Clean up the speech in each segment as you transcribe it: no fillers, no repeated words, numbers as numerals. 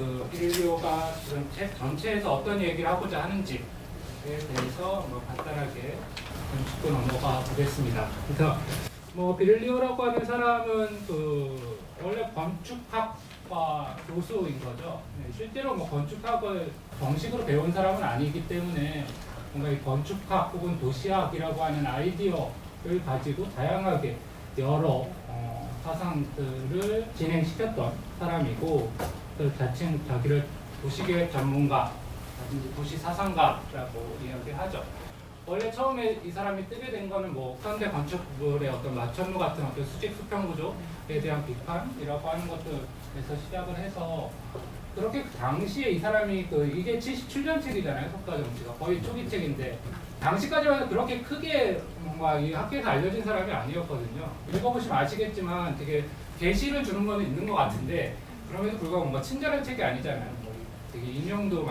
그 비릴리오가 지금 책 전체에서 어떤 얘기를 하고자 하는지에 대해서 간단하게 좀 짚고 넘어가 보겠습니다. 그래서 비릴리오라고 하는 사람은 그 원래 건축학과 교수인 거죠. 실제로 건축학을 정식으로 배운 사람은 아니기 때문에 뭔가 이 건축학 혹은 도시학이라고 하는 아이디어를 가지고 다양하게 여러 사상들을 진행시켰던 사람이고, 그 자기를 도시계획 전문가, 도시사상가라고 이야기하죠. 원래 처음에 이 사람이 뜨게 된 거는 현대 건축물의 어떤 마천루 같은 어떤 수직 수평 구조에 대한 비판이라고 하는 것들에서 시작을 해서, 그렇게 당시에 이 사람이 이게 77년 책이잖아요. 속가정치가 거의 초기 책인데 당시까지만 해도 그렇게 크게 뭔가 이 학계에서 알려진 사람이 아니었거든요. 읽어보시면 아시겠지만 되게 계시를 주는 거는 있는 것 같은데, 그럼에도 불구하고 뭔가 친절한 책이 아니잖아요. 되게 인용도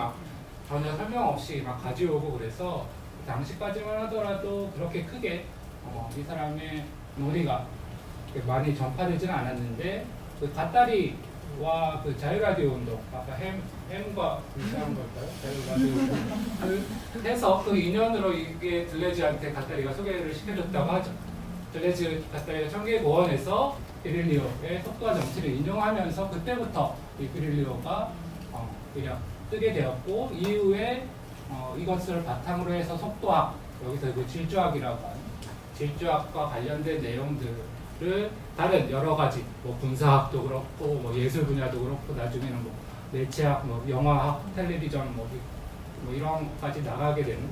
전혀 설명 없이 가져오고, 그래서 당시까지만 하더라도 그렇게 크게 이 사람의 논의가 많이 전파되지는 않았는데, 그 갓다리와 그 자유라디오 운동, 아까 햄과 비슷한 걸까요? 자유라디오 운동을 해서 그 인연으로 이게 들레즈한테 갓다리가 소개를 시켜줬다고 하죠. 들레즈 갓다리가 청계고원에서 비릴리오의 속도와 정치를 인용하면서 그때부터 이 비릴리오가 그냥 뜨게 되었고, 이후에 이것을 바탕으로 해서 속도학, 여기서 그 질주학이라고 하는 질주학과 관련된 내용들을 다른 여러 가지 군사학도 그렇고 예술 분야도 그렇고, 나중에는 매체학, 영화학, 텔레비전 이런 것까지 나가게 되는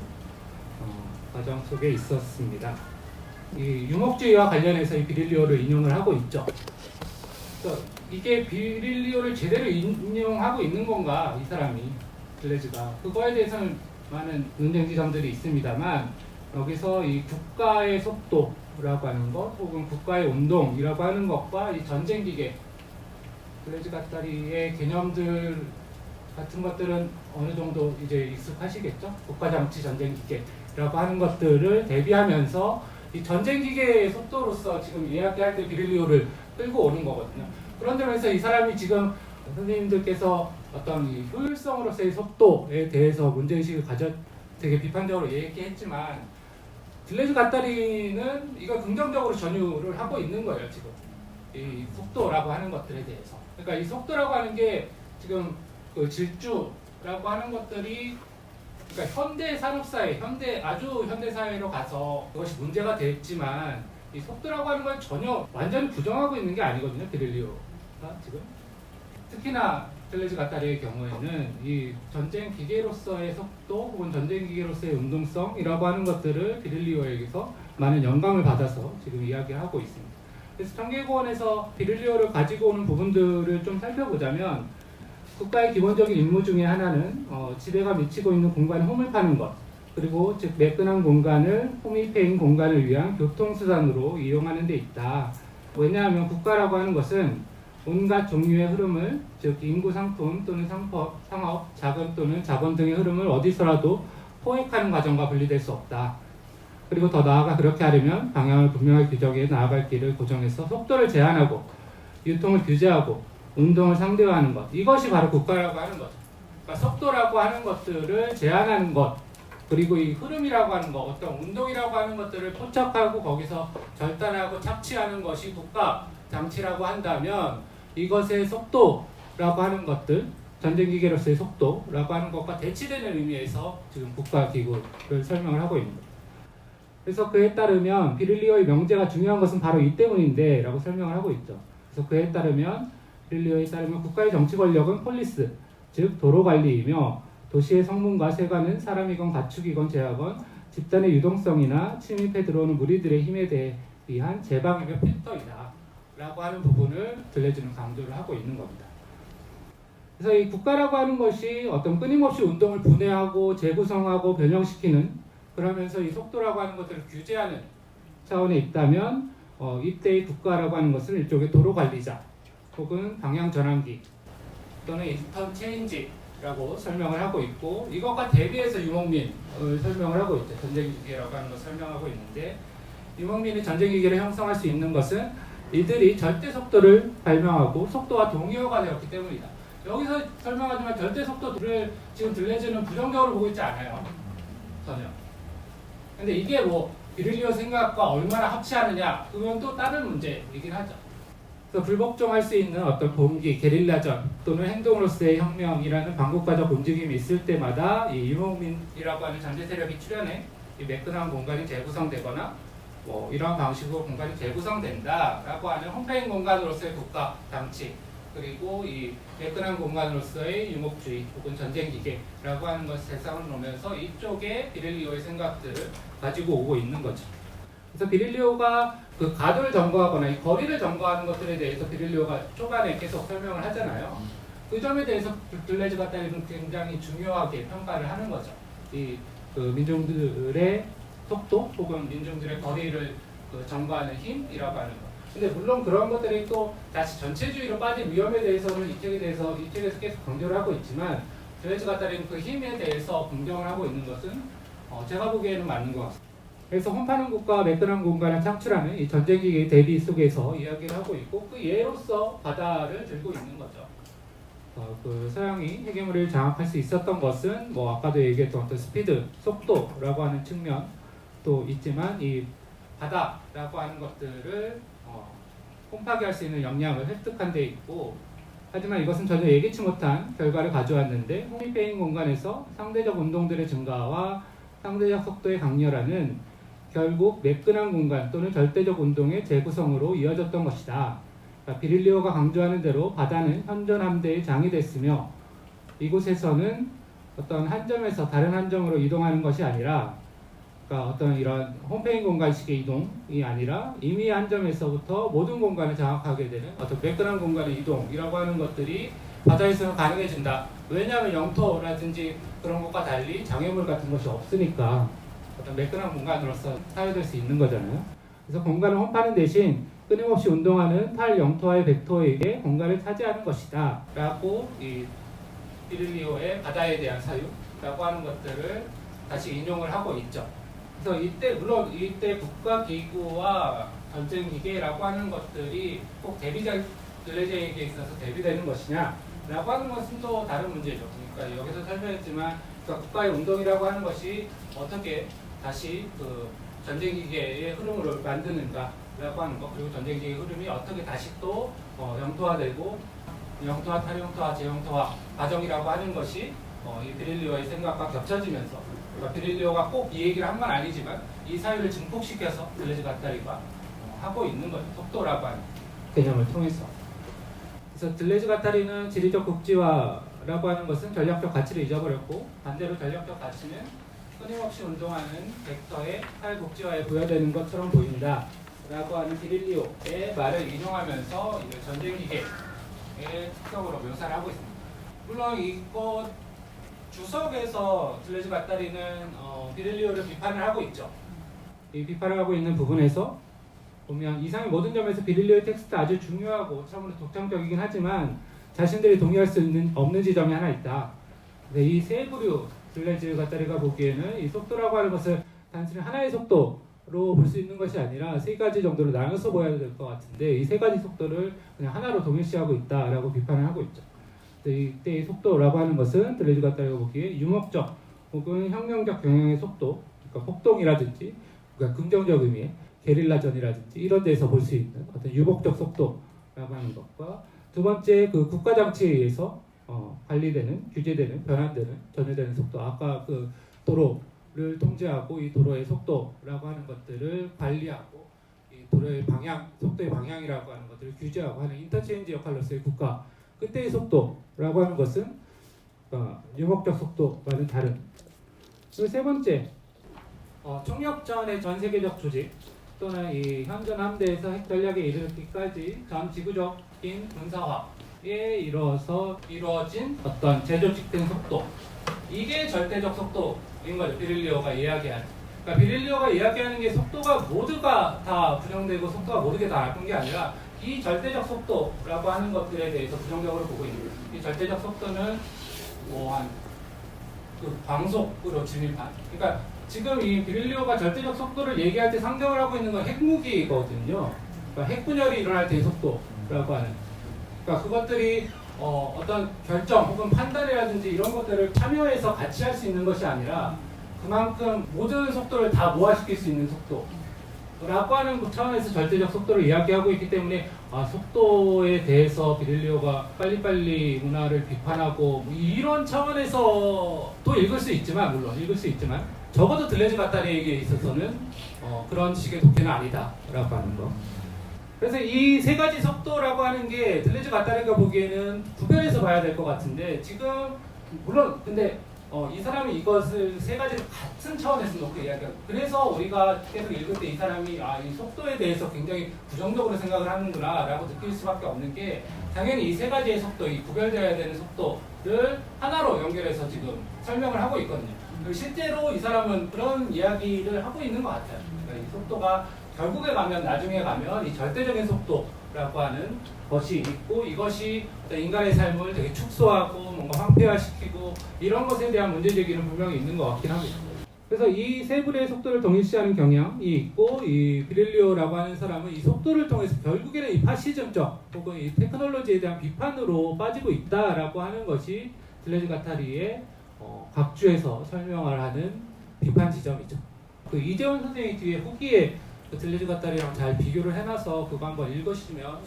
과정 속에 있었습니다. 이 유목주의와 관련해서 이 비릴리오를 인용을 하고 있죠. 그래서 이게 비릴리오를 제대로 인용하고 있는 건가, 이 사람이, 들레즈가, 그거에 대해서는 많은 논쟁 지점들이 있습니다만, 여기서 이 국가의 속도라고 하는 것, 혹은 국가의 운동이라고 하는 것과 이 전쟁 기계, 들레즈 갓다리의 개념들 같은 것들은 어느 정도 이제 익숙하시겠죠? 국가 정치 전쟁 기계라고 하는 것들을 대비하면서 이 전쟁 기계의 속도로서 지금 이야기할 때 비릴리오를 끌고 오는 거거든요. 그런 점에서 이 사람이 지금 선생님들께서 어떤 이 효율성으로서의 속도에 대해서 문제의식을 되게 비판적으로 얘기했지만, 들레즈 갓다리는 이걸 긍정적으로 전유를 하고 있는 거예요, 지금. 이 속도라고 하는 것들에 대해서. 그러니까 이 속도라고 하는 게 지금 그 질주라고 하는 것들이, 그러니까 현대 산업사회, 아주 현대 사회로 가서 그것이 문제가 됐지만, 이 속도라고 하는 걸 전혀 완전히 부정하고 있는 게 아니거든요, 비릴리오가 지금. 특히나 들레즈 갓다리의 경우에는 이 전쟁 기계로서의 속도 혹은 전쟁 기계로서의 운동성이라고 하는 것들을 비릴리오에게서 많은 영감을 받아서 지금 이야기하고 있습니다. 그래서 청계고원에서 비릴리오를 가지고 오는 부분들을 좀 살펴보자면, 국가의 기본적인 임무 중에 하나는 지배가 미치고 있는 공간에 홈을 파는 것, 그리고 즉 매끈한 공간을 홈이 패인 공간을 위한 교통수단으로 이용하는 데 있다. 왜냐하면 국가라고 하는 것은 온갖 종류의 흐름을, 즉 인구, 상품 또는 상업, 자금 또는 자본 등의 흐름을 어디서라도 포획하는 과정과 분리될 수 없다. 그리고 더 나아가 그렇게 하려면 방향을 분명하게 규정해 나아갈 길을 고정해서 속도를 제한하고 유통을 규제하고 운동을 상대화하는 것, 이것이 바로 국가라고 하는 거죠. 그러니까 속도라고 하는 것들을 제한하는 것, 그리고 이 흐름이라고 하는 것, 어떤 운동이라고 하는 것들을 포착하고 거기서 절단하고 착취하는 것이 국가 장치라고 한다면, 이것의 속도라고 하는 것들, 전쟁기계로서의 속도라고 하는 것과 대치되는 의미에서 지금 국가기구를 설명을 하고 있는 거예요. 그래서 그에 따르면 비릴리오의 명제가 중요한 것은 바로 이 때문인데 라고 설명을 하고 있죠. 그래서 그에 따르면, 비릴리오에 따르면 국가의 정치 권력은 폴리스, 즉 도로관리이며, 도시의 성문과 세관은 사람이건 가축이건 제하건 집단의 유동성이나 침입해 들어오는 무리들의 힘에 대한 제방의 필터이다 라고 하는 부분을 들려주는 강조를 하고 있는 겁니다. 그래서 이 국가라고 하는 것이 어떤 끊임없이 운동을 분해하고 재구성하고 변형시키는, 그러면서 이 속도라고 하는 것들을 규제하는 차원에 있다면, 이때의 국가라고 하는 것은 일종의 도로관리자 혹은 방향전환기 또는 인터체인지라고 설명을 하고 있고, 이것과 대비해서 유목민을 설명을 하고 있죠. 전쟁기계라고 하는 것을 설명하고 있는데, 유목민이 전쟁기계를 형성할 수 있는 것은 이들이 절대 속도를 발명하고 속도와 동의어가 되었기 때문이다. 여기서 설명하지만 절대 속도를 지금 들레즈는 부정적으로 보고 있지 않아요. 전혀. 근데 이게 뭐 비릴리오 생각과 얼마나 합치하느냐, 그건 또 다른 문제이긴 하죠. 그래서 불복종할 수 있는 어떤 봉기, 게릴라전 또는 행동으로서의 혁명이라는 반국가적 움직임이 있을 때마다 이 유목민이라고 하는 전제 세력이 출현해 이 매끈한 공간이 재구성되거나 뭐 이런 방식으로 공간이 재구성된다라고 하는 홈페인 공간으로서의 국가 장치, 그리고 이 매끈한 공간으로서의 유목주의 혹은 전쟁 기계라고 하는 것을 세상을 놓으면서 이쪽에 비릴리오의 생각들을 가지고 오고 있는 거죠. 그래서 비릴리오가 그 가도를 점거하거나 이 거리를 점거하는 것들에 대해서 비릴리오가 초반에 계속 설명을 하잖아요. 그 점에 대해서 들레즈가 따르는 굉장히 중요하게 평가를 하는 거죠. 이 그 민중들의 속도 혹은 민중들의 거리를 그 점거하는 힘이라고 하는 것. 근데 물론 그런 것들이 또 다시 전체주의로 빠질 위험에 대해서는 이 책에서 계속 강조를 하고 있지만 들레즈가 따르는 그 힘에 대해서 긍정을 하고 있는 것은 제가 보기에는 맞는 것 같습니다. 그래서 홈파는 국가와 매끈한 공간을 창출하는 이 전쟁기계의 대비 속에서 이야기를 하고 있고 그 예로서 바다를 들고 있는 거죠. 그 서양이 해계물을 장악할 수 있었던 것은 뭐 아까도 얘기했던 어떤 스피드, 속도라고 하는 측면도 있지만 이 바다라고 하는 것들을 홈파게 할 수 있는 역량을 획득한 데 있고, 하지만 이것은 전혀 예기치 못한 결과를 가져왔는데 홈페인 공간에서 상대적 운동들의 증가와 상대적 속도의 강렬화는 결국 매끈한 공간 또는 절대적 운동의 재구성으로 이어졌던 것이다. 그러니까 비릴리오가 강조하는 대로 바다는 현존 함대의 장이 됐으며 이곳에서는 어떤 한 점에서 다른 한 점으로 이동하는 것이 아니라, 그러니까 어떤 이런 홈페인 공간식의 이동이 아니라 이미 한 점에서부터 모든 공간을 장악하게 되는 어떤 매끈한 공간의 이동이라고 하는 것들이 바다에서는 가능해진다. 왜냐하면 영토라든지 그런 것과 달리 장애물 같은 것이 없으니까 어떤 매끈한 공간으로서 사용될 수 있는 거잖아요. 그래서 공간을 홈파는 대신 끊임없이 운동하는 탈 영토와의 벡터에게 공간을 차지하는 것이다 라고 이 비릴리오의 바다에 대한 사유라고 하는 것들을 다시 인용을 하고 있죠. 그래서 이때 물론 이때 국가기구와 전쟁기계라고 하는 것들이 꼭 대비적 들레즈에게 있어서 대비되는 것이냐 라고 하는 것은 또 다른 문제죠. 그러니까 여기서 설명했지만 그러니까 국가의 운동이라고 하는 것이 어떻게 다시 그 전쟁기계의 흐름으로 만드는가 라고 하는 것, 그리고 전쟁기계의 흐름이 어떻게 다시 또 영토화되고 영토화, 탈영토화, 재영토화 과정이라고 하는 것이 이 비릴리오의 생각과 겹쳐지면서, 그러니까 비릴리오가 꼭 이 얘기를 한 건 아니지만 이 사유를 증폭시켜서 들레즈 가타리가 하고 있는 거죠. 속도라고 하는 개념을 통해서. 그래서 들레즈 가타리는 지리적 국지화라고 하는 것은 전략적 가치를 잊어버렸고, 반대로 전략적 가치는 끊임없이 운동하는 벡터의 탈국지화에 부여되는 것처럼 보인다 라고 하는 비릴리오의 말을 인용하면서 전쟁기계의 특성으로 묘사를 하고 있습니다. 물론 이거 주석에서 들레즈 가타리는 비릴리오를 비판을 하고 있죠. 이 비판을 하고 있는 부분에서 보면 이상의 모든 점에서 비릴리오의 텍스트 아주 중요하고 참으로 독창적이긴 하지만 자신들이 동의할 수 없는 지점이 하나 있다. 이 세 부류 들레즈 가타리가 보기에는 이 속도라고 하는 것을 단순히 하나의 속도로 볼 수 있는 것이 아니라 세 가지 정도로 나눠서 보아야 될 것 같은데 이 세 가지 속도를 그냥 하나로 동일시하고 있다라고 비판을 하고 있죠. 이때의 속도라고 하는 것은 들레즈 가타리가 보기에 유목적 혹은 혁명적 경영의 속도, 그러니까 폭동이라든지 그러니까 긍정적 의미의 게릴라전이라든지 이런 데서 볼 수 있는 어떤 유목적 속도라고 하는 것과, 두 번째 그 국가 장치에 의해서 관리되는, 규제되는, 변환되는, 전해되는 속도, 아까 그 도로를 통제하고 이 도로의 속도라고 하는 것들을 관리하고 이 도로의 방향, 속도의 방향이라고 하는 것들을 규제하고 하는 인터체인지 역할로서의 국가, 그때의 속도라고 하는 것은 유목적 속도와는 다른. 그리고 세 번째, 총력전의 전 세계적 조직 또는 이 현존 함대에서 핵 전략에 이르기까지 전 지구적인 군사화에 이루어진 어떤 재조직된 속도, 이게 절대적 속도인 거죠. 비릴리오가 이야기하는. 그러니까 비릴리오가 이야기하는 게 속도가 모두가 다 부정되고 속도가 모두가 다 나쁜 게 아니라 이 절대적 속도라고 하는 것들에 대해서 부정적으로 보고 있는 거예요. 이 절대적 속도는 그 광속으로 진입한. 그러니까 지금 이 비릴리오가 절대적 속도를 얘기할 때 상정을 하고 있는 건 핵무기거든요. 그러니까 핵분열이 일어날 때의 속도라고 하는. 그러니까 그것들이 어떤 결정 혹은 판단이라든지 이런 것들을 참여해서 같이 할 수 있는 것이 아니라 그만큼 모든 속도를 다 모아시킬 수 있는 속도라고 하는 차원에서 절대적 속도를 이야기하고 있기 때문에 속도에 대해서 비릴리오가 빨리빨리 문화를 비판하고 뭐 이런 차원에서 또 읽을 수 있지만 물론 읽을 수 있지만 적어도 들레즈 가타리에게 있어서는 그런 식의 독해는 아니다라고 하는 거. 그래서 이 세 가지 속도라고 하는 게 들레즈 가타리가 보기에는 구별해서 봐야 될 것 같은데 지금 물론 근데 이 사람이 이것을 세 가지를 같은 차원에서 놓고 이야기하고 그래서 우리가 계속 읽을 때 이 사람이 이 속도에 대해서 굉장히 부정적으로 생각을 하는구나 라고 느낄 수밖에 없는 게 당연히 이 세 가지의 속도, 이 구별되어야 되는 속도를 하나로 연결해서 지금 설명을 하고 있거든요. 실제로 이 사람은 그런 이야기를 하고 있는 것 같아요. 그러니까 이 속도가 결국에 가면 나중에 가면 이 절대적인 속도라고 하는 것이 있고 이것이 인간의 삶을 되게 축소하고 뭔가 황폐화시키고 이런 것에 대한 문제제기는 분명히 있는 것 같긴 합니다. 그래서 이 세 분의 속도를 동일시하는 경향이 있고 이 비릴리오라고 하는 사람은 이 속도를 통해서 결국에는 이 파시즘적 혹은 이 테크놀로지에 대한 비판으로 빠지고 있다라고 하는 것이 들레즈 가타리의 각주에서 설명을 하는 비판 지점이죠. 그 이재원 선생이 뒤에 후기에 그 들레즈 가타리랑 잘 비교를 해놔서 그거 한번 읽어보시면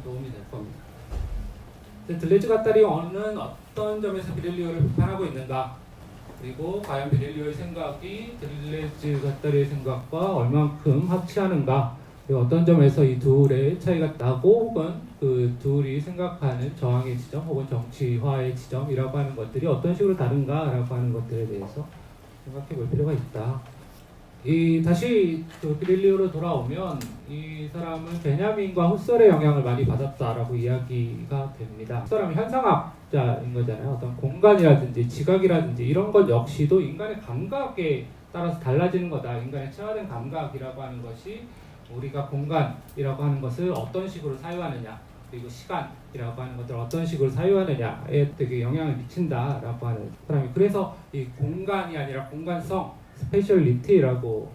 도움이 될 겁니다. 들레즈 가타리는 어떤 점에서 비릴리오를 비판하고 있는가? 그리고 과연 비릴리오의 생각이 들레즈 가타리의 생각과 얼만큼 합치하는가? 그리고 어떤 점에서 이 둘의 차이가 나고 혹은 그 둘이 생각하는 저항의 지점 혹은 정치화의 지점이라고 하는 것들이 어떤 식으로 다른가라고 하는 것들에 대해서 생각해 볼 필요가 있다. 다시 그 비릴리오로 돌아오면 이 사람은 베냐민과 후설의 영향을 많이 받았다라고 이야기가 됩니다. 후설은 현상학자인 거잖아요. 어떤 공간이라든지 지각이라든지 이런 것 역시도 인간의 감각에 따라서 달라지는 거다. 인간의 체화된 감각이라고 하는 것이 우리가 공간이라고 하는 것을 어떤 식으로 사유하느냐 그리고 시간이라고 하는 것들을 어떤 식으로 사유하느냐에 되게 영향을 미친다라고 하는 사람이 그래서 이 공간이 아니라 공간성 스페셜리티라고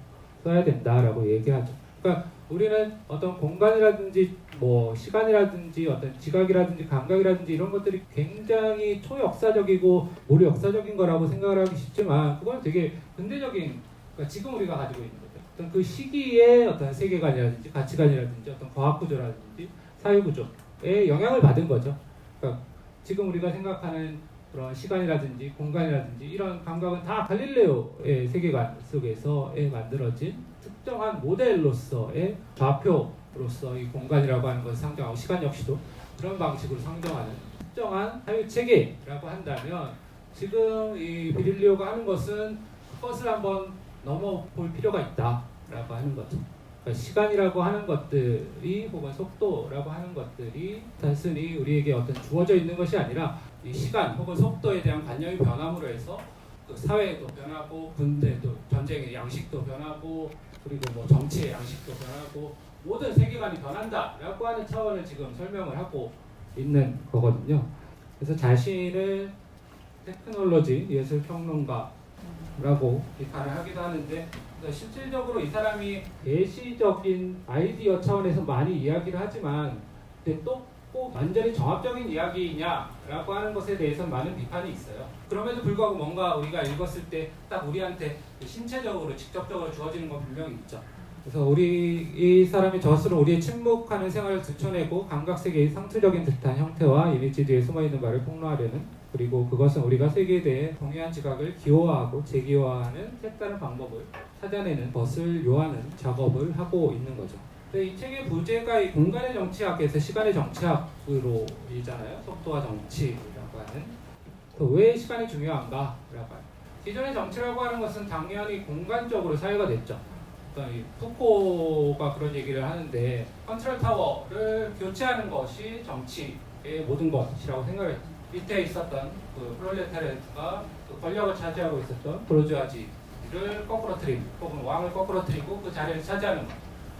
써야 된다라고 얘기하죠. 그러니까 우리는 어떤 공간이라든지 뭐 시간이라든지 어떤 지각이라든지 감각이라든지 이런 것들이 굉장히 초역사적이고 모르 역사적인 거라고 생각을 하기 쉽지만 그건 되게 근대적인 그러니까 지금 우리가 가지고 있는 거죠. 어떤 그 시기의 어떤 세계관이라든지 가치관이라든지 어떤 과학 구조라든지 사회 구조에 영향을 받은 거죠. 그러니까 지금 우리가 생각하는 그런 시간이라든지 공간이라든지 이런 감각은 다 갈릴레오의 세계관 속에서 만들어진 특정한 모델로서의 좌표로서 이 공간이라고 하는 것을 상정하고 시간 역시도 그런 방식으로 상정하는 특정한 사유체계라고 한다면 지금 이 비릴리오가 하는 것은 그것을 한번 넘어볼 필요가 있다라고 하는 거죠. 그러니까 시간이라고 하는 것들이 혹은 속도라고 하는 것들이 단순히 우리에게 어떤 주어져 있는 것이 아니라 이 시간 혹은 속도에 대한 관념이 변함으로 해서 그 사회도 변하고 군대도 전쟁의 양식도 변하고 그리고 뭐 정치의 양식도 변하고 모든 세계관이 변한다라고 하는 차원을 지금 설명을 하고 있는 거거든요. 그래서 자신을 테크놀로지 예술평론가라고 비판을 하기도 하는데 실질적으로 이 사람이 예시적인 아이디어 차원에서 많이 이야기를 하지만 근데 또 꼭 완전히 정합적인 이야기냐라고 하는 것에 대해서는 많은 비판이 있어요. 그럼에도 불구하고 뭔가 우리가 읽었을 때 딱 우리한테 신체적으로 직접적으로 주어지는 건 분명히 있죠. 그래서 이 사람이 저스로 우리의 침묵하는 생활을 들춰내고 감각세계의 상투적인 듯한 형태와 이미지 뒤에 숨어있는 말을 폭로하려는 그리고 그것은 우리가 세계에 대해 동일한 지각을 기호화하고 재기호화하는 색다른 방법을 찾아내는 것을 요하는 작업을 하고 있는 거죠. 이 책의 부제가 이 공간의 정치학에서 시간의 정치학으로 이잖아요. 속도와 정치라고 하는. 왜 시간이 중요한가라고 하는. 기존의 정치라고 하는 것은 당연히 공간적으로 사유가 됐죠. 그러니까 이 푸코가 그런 얘기를 하는데 컨트롤 타워를 교체하는 것이 정치의 모든 것이라고 생각했죠. 밑에 있었던 그 프롤레타리아가 그 권력을 차지하고 있었던 부르주아지를 거꾸로뜨리고 혹은 왕을 거꾸로뜨리고 그 자리를 차지하는 것.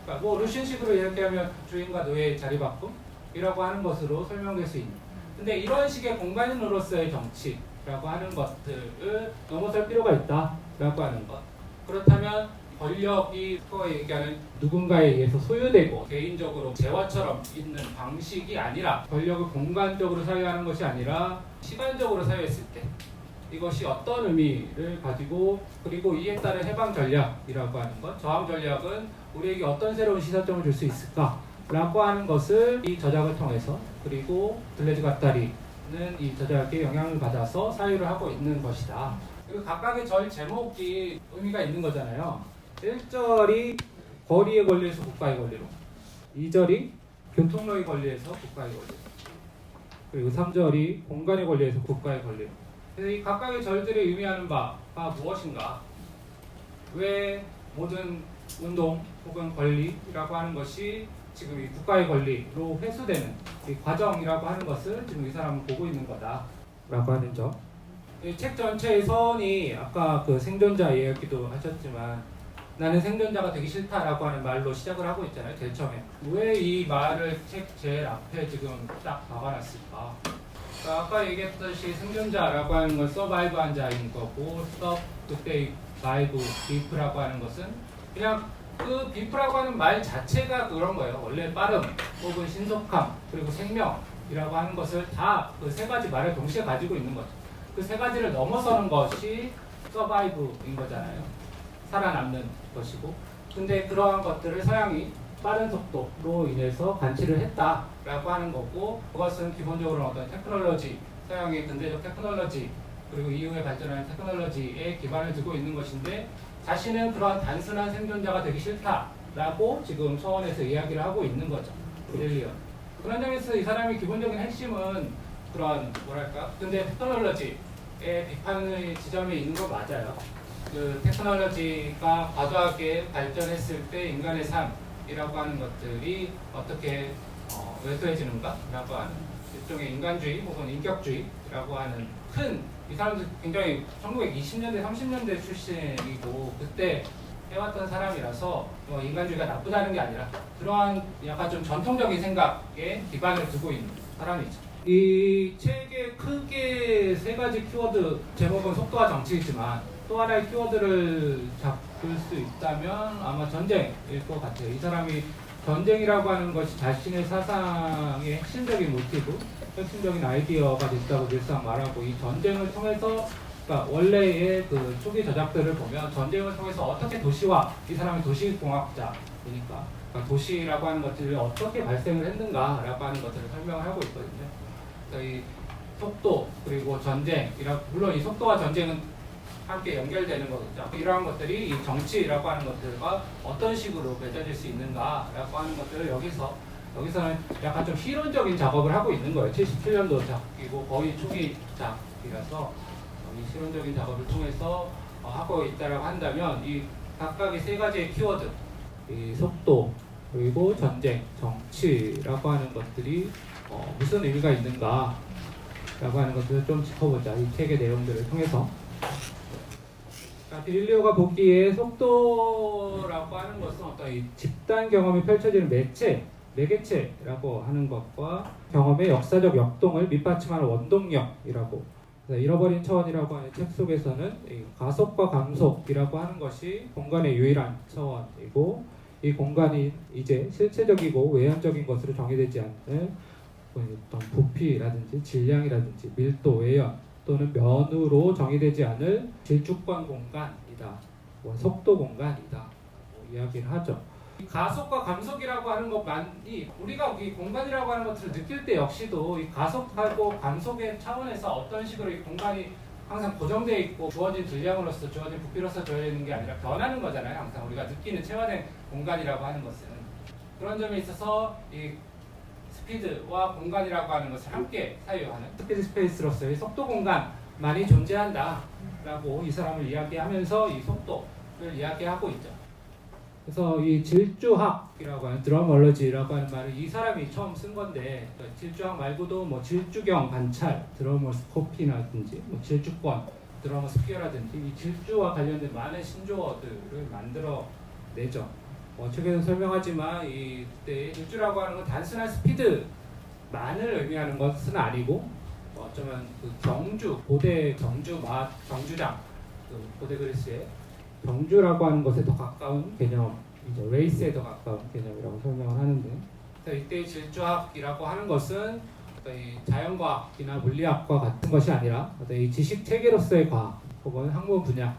그러니까 뭐 루시안식으로 이야기하면 주인과 노예의 자리바꿈이라고 하는 것으로 설명될 수 있는. 근데 이런 식의 공간인으로서의 정치라고 하는 것들을 넘어설 필요가 있다라고 하는 것. 그렇다면 권력이 스코어가 얘기하는 누군가에 의해서 소유되고 개인적으로 재화처럼 있는 방식이 아니라 권력을 공간적으로 사유하는 것이 아니라 시간적으로 사유했을 때 이것이 어떤 의미를 가지고 그리고 이에 따른 해방 전략이라고 하는 것, 저항 전략은 우리에게 어떤 새로운 시사점을 줄 수 있을까라고 하는 것을 이 저작을 통해서 그리고 들레즈 갓다리는 이 저작에 영향을 받아서 사유를 하고 있는 것이다. 그리고 각각의 절 제목이 의미가 있는 거잖아요. 1절이 거리의 권리에서 국가의 권리로, 2절이 교통로의 권리에서 국가의 권리로, 그리고 3절이 공간의 권리에서 국가의 권리로. 그래서 이 각각의 절들이 의미하는 바가 무엇인가? 왜 모든 운동 혹은 권리라고 하는 것이 지금 이 국가의 권리로 회수되는 이 과정이라고 하는 것을 지금 이 사람은 보고 있는 거다라고 하는 점. 이 책 전체의 선이 아까 그 생존자 이야기도 하셨지만 나는 생존자가 되기 싫다라고 하는 말로 시작을 하고 있잖아요. 제일 처음에. 왜 이 말을 책 제일 앞에 지금 딱 박아놨을까? 그러니까 아까 얘기했듯이 생존자라고 하는 건 서바이브한 자인 거고 그때 바이브, 비프라고 하는 것은 그냥 그 비프라고 하는 말 자체가 그런 거예요. 원래 빠름 혹은 신속함 그리고 생명이라고 하는 것을 다 그 세 가지 말을 동시에 가지고 있는 거죠. 그 세 가지를 넘어서는 것이 서바이브인 거잖아요. 살아남는 것이고. 근데 그러한 것들을 서양이 빠른 속도로 인해서 관치를 했다라고 하는 거고, 그것은 기본적으로 어떤 테크놀로지, 서양의 근대적 테크놀로지 그리고 이후에 발전하는 테크놀로지에 기반을 두고 있는 것인데 자신은 그러한 단순한 생존자가 되기 싫다라고 지금 서원에서 이야기를 하고 있는 거죠. 브릴리언. 그런 점에서 이 사람의 기본적인 핵심은 그런 뭐랄까 근대 테크놀로지의 비판의 지점에 있는 거 맞아요. 그 테크놀로지가 과도하게 발전했을 때 인간의 삶이라고 하는 것들이 어떻게 왜소해지는가라고 하는 일종의 인간주의 혹은 인격주의라고 하는 이 사람들 굉장히 1920년대 30년대 출신이고 그때 해왔던 사람이라서 인간주의가 나쁘다는 게 아니라 그러한 약간 좀 전통적인 생각에 기반을 두고 있는 사람이죠. 이 책의 크게 세 가지 키워드, 제목은 속도와 정치이지만 또 하나의 키워드를 잡을 수 있다면 아마 전쟁일 것 같아요. 이 사람이 전쟁이라고 하는 것이 자신의 사상의 핵심적인 모티브, 핵심적인 아이디어가 됐다고 늘상 말하고, 이 전쟁을 통해서 그러니까 원래의 그 초기 저작들을 보면 전쟁을 통해서 어떻게 도시화, 이 사람이 도시공학자이니까 그러니까 도시라고 하는 것들이 어떻게 발생을 했는가라고 하는 것들을 설명을 하고 있거든요. 그래서 이 속도 그리고 전쟁이라고, 물론 이 속도와 전쟁은 함께 연결되는 거겠죠. 이러한 것들이 이 정치라고 하는 것들과 어떤 식으로 맺어질 수 있는가라고 하는 것들을 여기서는 약간 좀 실론적인 작업을 하고 있는 거예요. 77년도 작이고 거의 초기 작이라서 이 실론적인 작업을 통해서 하고 있다라고 한다면 이 각각의 세 가지의 키워드, 이 속도 그리고 전쟁, 정치라고 하는 것들이 무슨 의미가 있는가라고 하는 것들을 좀 짚어보자. 이 책의 내용들을 통해서. 비릴리오가 보기에 속도라고 하는 것은 어떤 이 집단 경험이 펼쳐지는 매개체라고 하는 것과 경험의 역사적 역동을 밑받침하는 원동력이라고. 잃어버린 차원이라고 하는 책 속에서는 이 가속과 감속이라고 하는 것이 공간의 유일한 차원이고, 이 공간이 이제 실체적이고 외연적인 것으로 정의되지 않는 어떤 부피라든지 질량이라든지 밀도, 외연 또는 면으로 정의되지 않을 질주권 공간이다, 속도 공간이다 이야기를 하죠. 이 가속과 감속이라고 하는 것만이 우리가 이 공간이라고 하는 것을 느낄 때 역시도 이 가속하고 감속의 차원에서 어떤 식으로 이 공간이 항상 고정되어 있고 주어진 질량으로서 주어진 부피로서 되어 있는 게 아니라 변하는 거잖아요. 항상 우리가 느끼는 체화된 공간이라고 하는 것은 그런 점에 있어서 이 스피드와 공간이라고 하는 것을 함께 사유하는 스피드 스페이스로서의 속도 공간만이 존재한다라고 이 사람을 이야기하면서 이 속도를 이야기하고 있죠. 그래서 이 질주학이라고 하는 드러멀러지라고 하는 말을 이 사람이 처음 쓴 건데, 질주학 말고도 뭐 질주경 관찰 드러머스코피라든지 뭐 질주권 드러머스피어라든지 이 질주와 관련된 많은 신조어들을 만들어내죠. 책에서 설명하지만 이때 질주라고 하는 건 단순한 스피드만을 의미하는 것은 아니고 어쩌면 그 경주, 고대 경주 경주장, 그 고대 그리스의 경주라고 하는 것에 더 가까운 개념이죠. 레이스에 더 가까운 개념이라고 설명을 하는데, 그래서 이때 질주학이라고 하는 것은 어떤 이 자연과학이나 물리학과 같은 것이 아니라 어떤 이 지식 체계로서의 과학 혹은 학문 분야,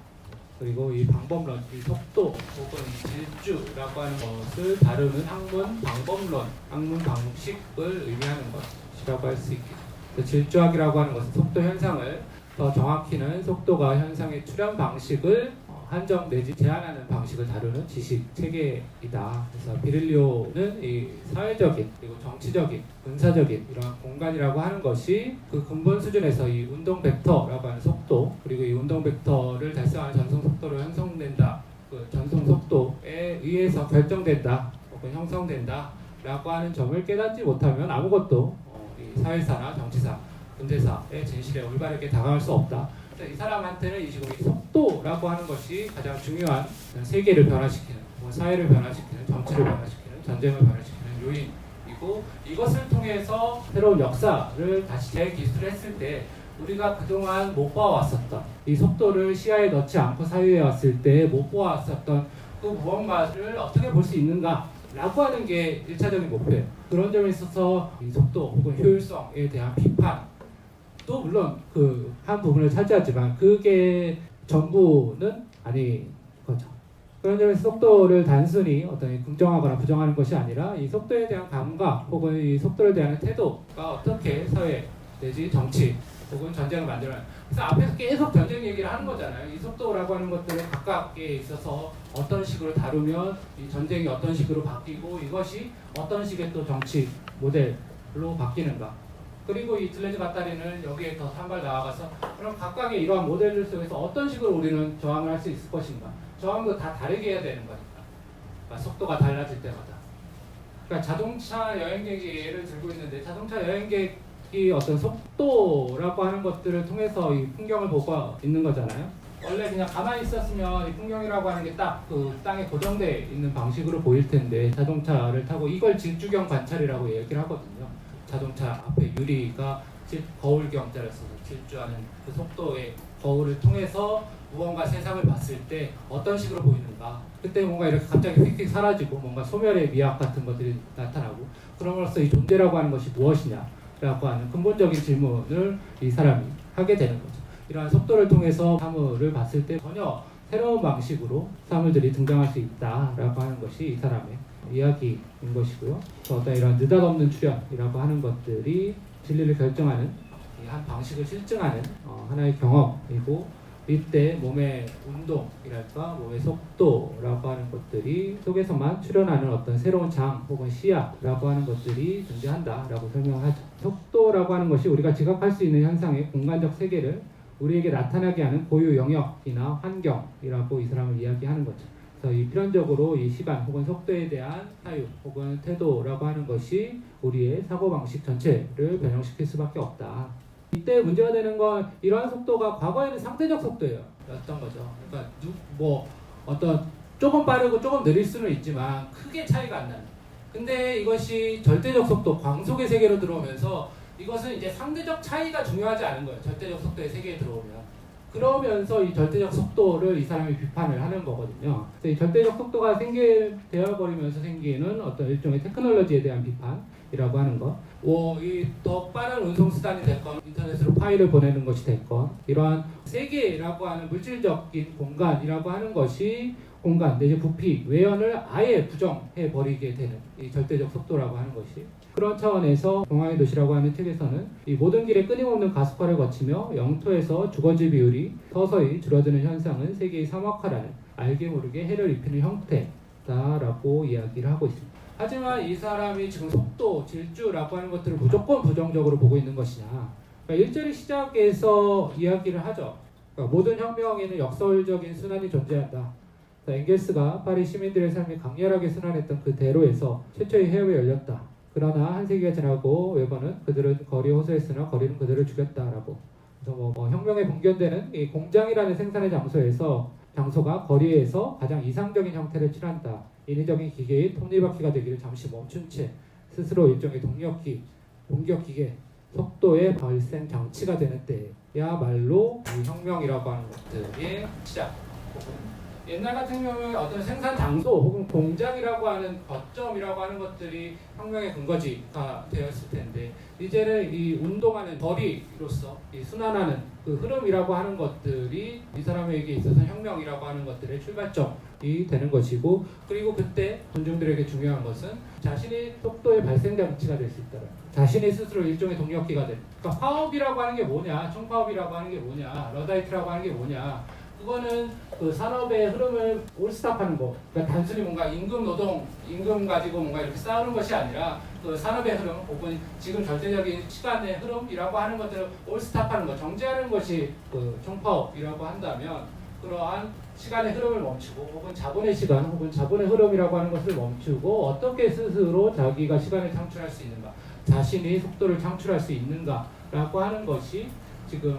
그리고 이 방법론, 이 속도 혹은 이 질주라고 하는 것을 다루는 학문 방법론, 학문 방식을 의미하는 것이라고 할 수 있겠죠. 질주학이라고 하는 것은 속도 현상을, 더 정확히는 속도가 현상의 출현 방식을 한정 내지 제한하는 방식을 다루는 지식 체계이다. 그래서 비릴리오는 이 사회적인 그리고 정치적인, 군사적인 이런 공간이라고 하는 것이 그 근본 수준에서 이 운동 벡터라고 하는 속도, 그리고 이 운동 벡터를 달성하는 전송 속도로 형성된다. 그 전송 속도에 의해서 결정된다 혹은 형성된다라고 하는 점을 깨닫지 못하면 아무것도 이 사회사나 정치사, 군대사의 진실에 올바르게 다가갈 수 없다. 이 사람한테는 이 지금 이 속도라고 하는 것이 가장 중요한 세계를 변화시키는, 사회를 변화시키는, 정치를 변화시키는, 전쟁을 변화시키는 요인이고, 이것을 통해서 새로운 역사를 다시 재기술했을 때 우리가 그동안 못 봐왔었던 이 속도를 시야에 넣지 않고 사유해 왔을 때 못 보았었던 그 무언가를 어떻게 볼 수 있는가 라고 하는 게 1차적인 목표예요. 그런 점에 있어서 이 속도 혹은 효율성에 대한 비판 또 물론 그 한 부분을 차지하지만 그게 전부는 아닌 거죠. 그런 점에서 속도를 단순히 어떤 긍정하거나 부정하는 것이 아니라 이 속도에 대한 감각 혹은 이 속도를 대하는 태도가 어떻게 사회 내지 정치 혹은 전쟁을 만들어내는, 그래서 앞에서 계속 전쟁 얘기를 하는 거잖아요. 이 속도라고 하는 것들을 각각에 있어서 어떤 식으로 다루면 이 전쟁이 어떤 식으로 바뀌고 이것이 어떤 식의 또 정치 모델로 바뀌는가. 그리고 이 들레즈 가타리는 여기에 더 한 발 나아가서 그럼 각각의 이러한 모델들 속에서 어떤 식으로 우리는 저항을 할 수 있을 것인가. 저항도 다 다르게 해야 되는 거니까. 그러니까 속도가 달라질 때마다. 그러니까 자동차 여행객이 예를 들고 있는데, 자동차 여행객이 어떤 속도라고 하는 것들을 통해서 이 풍경을 보고 있는 거잖아요. 원래 그냥 가만히 있었으면 이 풍경이라고 하는 게 딱 그 땅에 고정되어 있는 방식으로 보일 텐데, 자동차를 타고 이걸 질주경 관찰이라고 얘기를 하거든요. 자동차 앞에 유리가 거울경자를 써서 질주하는 그 속도의 거울을 통해서 무언가 세상을 봤을 때 어떤 식으로 보이는가. 그때 뭔가 이렇게 갑자기 휙휙 사라지고 뭔가 소멸의 미학 같은 것들이 나타나고, 그럼으로써 이 존재라고 하는 것이 무엇이냐라고 하는 근본적인 질문을 이 사람이 하게 되는 거죠. 이러한 속도를 통해서 사물을 봤을 때 전혀 새로운 방식으로 사물들이 등장할 수 있다라고 하는 것이 이 사람의 이야기인 것이고요. 어떤 이런 느닷없는 출현이라고 하는 것들이 진리를 결정하는 한 방식을 실증하는 하나의 경험이고, 이때 몸의 운동이랄까 몸의 속도라고 하는 것들이 속에서만 출현하는 어떤 새로운 장 혹은 시야라고 하는 것들이 존재한다라고 설명하죠. 속도라고 하는 것이 우리가 지각할 수 있는 현상의 공간적 세계를 우리에게 나타나게 하는 고유 영역이나 환경이라고 이 사람을 이야기하는 거죠. 그래서 이 필연적으로 이 시간 혹은 속도에 대한 사유 혹은 태도라고 하는 것이 우리의 사고방식 전체를 변형시킬 수밖에 없다. 이때 문제가 되는 건 이러한 속도가 과거에는 상대적 속도였던 거죠. 그러니까 어떤 조금 빠르고 조금 느릴 수는 있지만 크게 차이가 안 나는. 근데 이것이 절대적 속도, 광속의 세계로 들어오면서 이것은 이제 상대적 차이가 중요하지 않은 거예요. 절대적 속도의 세계에 들어오면. 그러면서 이 절대적 속도를 이 사람이 비판을 하는 거거든요. 그래서 이 절대적 속도가 되어버리면서 생기는 어떤 일종의 테크놀로지에 대한 비판이라고 하는 것. 이 더 빠른 운송수단이 됐건, 인터넷으로 파일을 보내는 것이 됐건, 이러한 세계라고 하는 물질적인 공간이라고 하는 것이 공간 내지 부피, 외연을 아예 부정해버리게 되는 이 절대적 속도라고 하는 것이. 그런 차원에서 동화의 도시라고 하는 책에서는 이 모든 길에 끊임없는 가속화를 거치며 영토에서 주거지 비율이 서서히 줄어드는 현상은 세계의 사막화라는 알게 모르게 해를 입히는 형태다라고 이야기를 하고 있습니다. 하지만 이 사람이 지금 속도, 질주라고 하는 것들을 무조건 부정적으로 보고 있는 것이냐. 그러니까 1절의 시작에서 이야기를 하죠. 그러니까 모든 혁명에는 역설적인 순환이 존재한다. 엥겔스가 파리 시민들의 삶이 강렬하게 순환했던 그 대로에서 최초의 해협이 열렸다. 그러나 한 세기가 지나고 웨버는 그들은 거리에 호소했으나 거리는 그들을 죽였다라고. 그래서 혁명에 분견되는 이 공장이라는 생산의 장소가 거리에서 가장 이상적인 형태를 취한다. 인위적인 기계인 톱니바퀴가 되기를 잠시 멈춘 채 스스로 일종의 공격 기계, 속도의 발생 장치가 되는 때야말로 이 혁명이라고 하는 것들의 시작 혹은 옛날 같은 경우에 어떤 생산 장소 혹은 공장이라고 하는 거점이라고 하는 것들이 혁명의 근거지가 되었을 텐데 이제는 이 운동하는 거리로서 이 순환하는 그 흐름이라고 하는 것들이 이 사람에게 있어서 혁명이라고 하는 것들의 출발점이 되는 것이고 그리고 그때 군중들에게 중요한 것은 자신의 속도의 발생 장치가 될 수 있다는 자신의 스스로 일종의 동력기가 될 그러니까 화업이라고 하는 게 뭐냐 총파업이라고 하는 게 뭐냐 러다이트라고 하는 게 뭐냐 그거는 그 산업의 흐름을 올스탑하는 거. 그러니까 단순히 뭔가 임금 가지고 뭔가 이렇게 싸우는 것이 아니라 그 산업의 흐름 혹은 지금 절대적인 시간의 흐름이라고 하는 것들을 올스탑하는 것, 정지하는 것이 그 총파업이라고 한다면 그러한 시간의 흐름을 멈추고 혹은 자본의 시간 혹은 자본의 흐름이라고 하는 것을 멈추고 어떻게 스스로 자기가 시간을 창출할 수 있는가, 자신이 속도를 창출할 수 있는가라고 하는 것이 지금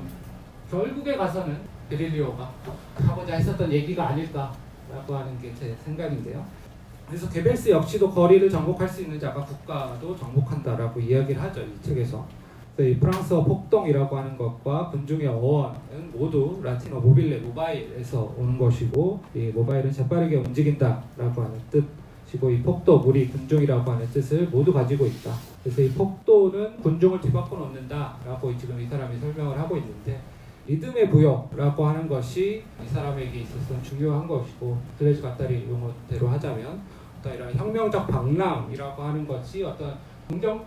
결국에 가서는 게릴리오가 하고자 했었던 얘기가 아닐까라고 하는 게 제 생각인데요. 그래서 게벨스 역시도 거리를 정복할 수 있는 자가 국가도 정복한다라고 이야기를 하죠. 이 책에서. 이 프랑스어 폭동이라고 하는 것과 군중의 어원은 모두 라틴어 모빌레, 모바일에서 오는 것이고 이 모바일은 재빠르게 움직인다라고 하는 뜻이고 이 폭도, 무리, 군중이라고 하는 뜻을 모두 가지고 있다. 그래서 이 폭도는 군중을 뒤바꿔 놓는다라고 지금 이 사람이 설명을 하고 있는데 리듬의 부여라고 하는 것이 이 사람에게 있어서는 중요한 것이고 들레즈 가타리 용어대로 하자면 어떤 이런 혁명적 방랑이라고 하는 것이 어떤 긍정